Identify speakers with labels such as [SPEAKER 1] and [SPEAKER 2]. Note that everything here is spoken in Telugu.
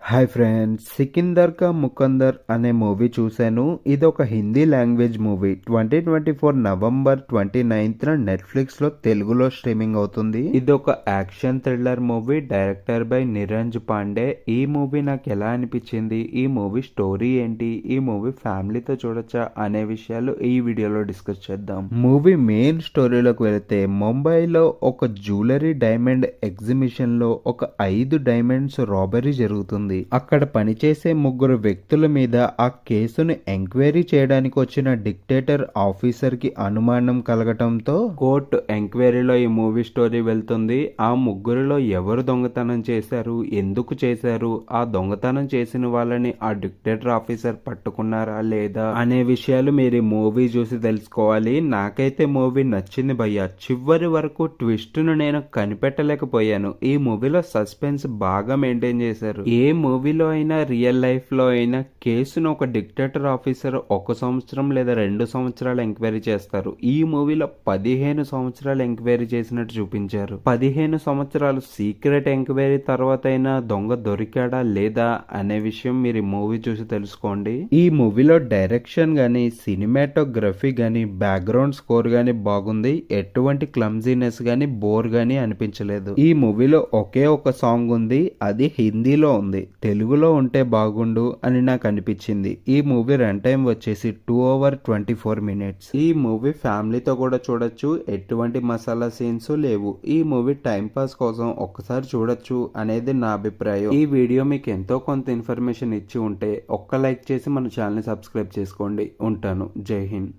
[SPEAKER 1] హాయ్ ఫ్రెండ్స్, సికిందర్ కా ముకందర్ అనే మూవీ చూశాను. ఇది ఒక హిందీ లాంగ్వేజ్ మూవీ. 2024 నవంబర్ 29న నెట్ఫ్లిక్స్ లో తెలుగులో స్ట్రీమింగ్ అవుతుంది. ఇది ఒక action thriller movie, director by Niranj Pandey. ఈ మూవీ నాకు ఎలా అనిపించింది, ఈ మూవీ స్టోరీ ఏంటి, ఈ మూవీ ఫ్యామిలీతో చూడొచ్చా అనే విషయాలు ఈ వీడియోలో డిస్కస్ చేద్దాం. మూవీ మెయిన్ స్టోరీలోకి వెళితే, ముంబైలో ఒక జ్యువెలరీ డైమండ్ ఎగ్జిబిషన్ లో ఒక 5 డైమండ్స్ రాబరీ జరుగుతుంది. అక్కడ పనిచేసే 3 వ్యక్తుల మీద ఆ కేసును ఎంక్వైరీ చేయడానికి వచ్చిన డిక్టేటర్ ఆఫీసర్ కి అనుమానం కలగటంతో కోర్టు ఎంక్వైరీలో ఈ మూవీ స్టోరీ వెళ్తుంది. ఆ 3లో ఎవరు దొంగతనం చేశారు, ఎందుకు చేశారు, ఆ దొంగతనం చేసిన వాళ్ళని ఆ డిక్టేటర్ ఆఫీసర్ పట్టుకున్నారా లేదా అనే విషయాలు మీరు ఈ మూవీ చూసి తెలుసుకోవాలి. నాకైతే మూవీ నచ్చింది భయ్యా. చివరి వరకు ట్విస్ట్ ను నేను కనిపెట్టలేకపోయాను. ఈ మూవీలో సస్పెన్స్ బాగా మెయింటైన్ చేశారు. ఏ మూవీలో అయినా రియల్ లైఫ్ లో అయినా కేసును ఒక డిక్టేటర్ ఆఫీసర్ 1 సంవత్సరం లేదా 2 సంవత్సరాలు ఎంక్వైరీ చేస్తారు. ఈ మూవీలో 15 సంవత్సరాలు ఎంక్వైరీ చేసినట్టు చూపించారు. 15 సంవత్సరాలు సీక్రెట్ ఎంక్వైరీ తర్వాత అయినా దొంగ దొరికాడా లేదా అనే విషయం మీరు ఈ మూవీ చూసి తెలుసుకోండి. ఈ మూవీలో డైరెక్షన్ గానీ, సినిమాటోగ్రఫీ గానీ, బ్యాక్గ్రౌండ్ స్కోర్ గానీ బాగుంది. ఎటువంటి క్లమ్జీనెస్ గానీ, బోర్ గానీ అనిపించలేదు. ఈ మూవీలో ఒకే ఒక సాంగ్ ఉంది, అది హిందీలో ఉంది. తెలుగులో ఉంటే బాగుండు అని నాకు అనిపించింది. ఈ మూవీ రన్ టైం వచ్చేసి 2:24. ఈ మూవీ ఫ్యామిలీతో కూడా చూడొచ్చు. ఎటువంటి మసాలా సీన్స్ లేవు. ఈ మూవీ టైం పాస్ కోసం ఒక్కసారి చూడొచ్చు అనేది నా అభిప్రాయం. ఈ వీడియో మీకు ఎంతో కొంత ఇన్ఫర్మేషన్ ఇచ్చి ఉంటే ఒక్క లైక్ చేసి మన ఛానల్ ని సబ్స్క్రైబ్ చేసుకోండి. ఉంటాను. జై హింద్.